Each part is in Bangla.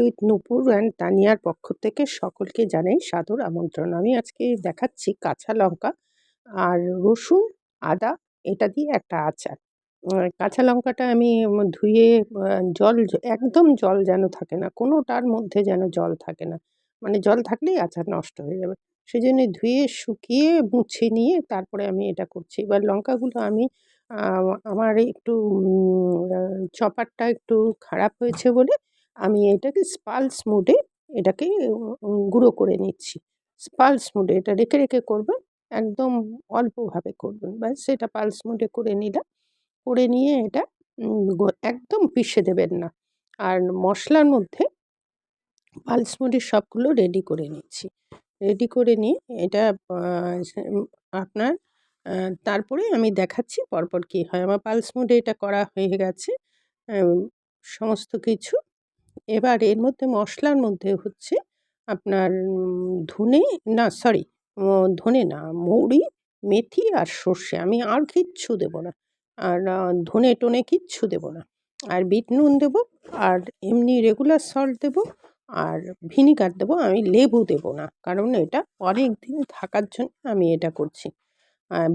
উইথ নূপুর অ্যান্ড তানিয়ার পক্ষ থেকে সকলকে জানাই সাদর আমন্ত্রণ। আমি আজকে দেখাচ্ছি কাঁচা লঙ্কা আর রসুন, আদা এটা দিয়ে একটা আচার। কাঁচা লঙ্কাটা আমি ধুয়ে জল একদম জল যেন থাকে না, কোনোটার মধ্যে যেন জল থাকে না। মানে জল থাকলেই আচার নষ্ট হয়ে যাবে। সেজন্য ধুয়ে শুকিয়ে মুছে নিয়ে তারপরে আমি এটা করছি। এবার লঙ্কাগুলো আমি আ আমার একটু চপারটা একটু খারাপ হয়েছে বলে আমি এটাকে পালস মোডে এটাকে গুঁড়ো করে নিচ্ছি। পালস মোডে এটা রেখে, রেখে করবেন। একদম অল্পভাবে করবেন। ব্যাস এটা পালস মোডে করে নিলাম। করে নিয়ে এটা একদম পিষে দেবেন না। আর মশলার মধ্যে পালস মোডে সবগুলো রেডি করে নিচ্ছি। রেডি করে নিয়ে এটা আ আপনার তারপরে আমি দেখাচ্ছি পরপর কী হয়। আমার পালস মোডে এটা করা হয়ে গেছে অ্যাম সমস্ত কিছু। এবার এর মধ্যে মশলার মধ্যে হচ্ছে আপনার ধনে না সরি ধনে না, মৌরি, মেথি আর সর্ষে। আমি আর কিচ্ছু দেব না। আর ধনে-টনে কিচ্ছু দেব না। আর বিট নুন দেব, আর এমনি রেগুলার সল্ট দেব, আর ভিনিগার দেব। আমি লেবু দেব না। কারণ এটা অনেকদিন থাকার জন্য আমি এটা করছি।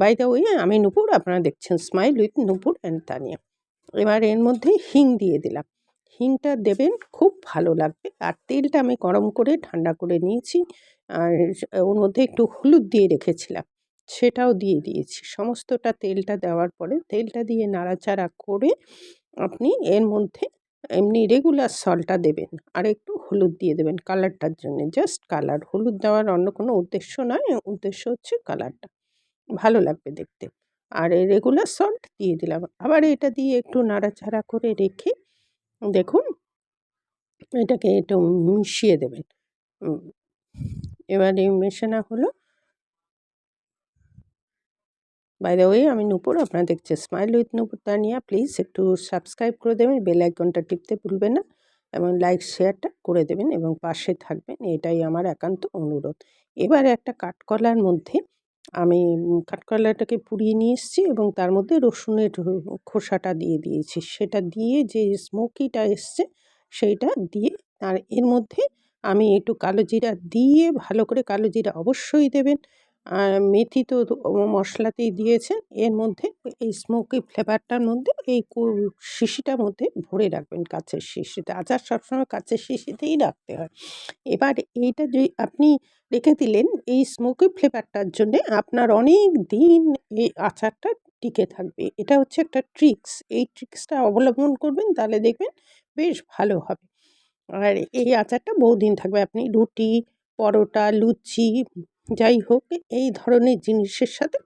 বাই দ্য ওয়ে আমি নূপুর, আপনারা দেখছেন smile with Nupur and Tania. এবার এর মধ্যে হিং দিয়ে দিলাম। হিংটা দেবেন, খুব ভালো লাগবে। আর তেলটা আমি গরম করে ঠান্ডা করে নিয়েছি। আর ওর মধ্যে একটু হলুদ দিয়ে রেখেছিলাম, সেটাও দিয়ে দিয়েছি। সমস্তটা তেলটা দেওয়ার পরে তেলটা দিয়ে নাড়াচাড়া করে আপনি এর মধ্যে এমনি রেগুলার সল্টটা দেবেন, আর একটু হলুদ দিয়ে দেবেন কালারটার জন্যে, জাস্ট কালার। হলুদ দেওয়ার অন্য কোনো উদ্দেশ্য নয়, উদ্দেশ্য হচ্ছে কালারটা ভালো লাগবে দেখতে। আর এই রেগুলার সল্ট দিয়ে দিলাম। আবার এটা দিয়ে একটু নাড়াচাড়া করে রেখে দেখুন এটাকে একটু মিশিয়ে দেবেন। উম এবারে মেশানো হলো। বাই দ্য ওয়ে আমি নূপুর, আপনারা দেখছেন smile with Nupur Tania. Please একটু সাবস্ক্রাইব করে দেবেন, বেল আইকনটা টিপতে ভুলবেন না, এবং লাইক শেয়ারটা করে দেবেন এবং পাশে থাকবেন, এটাই আমার একান্ত অনুরোধ। এবারে একটা কাঠকলার মধ্যে আমি কাঠকলাটাকে পুড়িয়ে নিয়ে এসেছি এবং তার মধ্যে রসুনের খোসাটা দিয়ে দিয়েছি। সেটা দিয়ে যে স্মোকিটা এসছে সেইটা দিয়ে, আর এর মধ্যে আমি একটু কালো জিরা দিয়ে ভালো করে, কালো জিরা অবশ্যই দেবেন। আর মেথি তো মশলাতেই দিয়েছেন। এর মধ্যে এই স্মোকি ফ্লেভারটার মধ্যে এই শিশিটার মধ্যে ভরে রাখবেন, কাঁচের শিশিতে। আচার সবসময় কাঁচের শিশিতেই রাখতে হয়। এবার এইটা যে আপনি রেখে দিলেন এই স্মোকি ফ্লেভারটার জন্যে, আপনার অনেক দিন এই আচারটা টিকে থাকবে। এটা হচ্ছে একটা ট্রিক্স। এই ট্রিক্সটা অবলম্বন করবেন, তাহলে দেখবেন বেশ ভালো হবে। আর এই আচারটা বহুদিন থাকবে। আপনি রুটি, পরোটা, লুচি যাই হোক এই ধরনের জিনিসের সাথে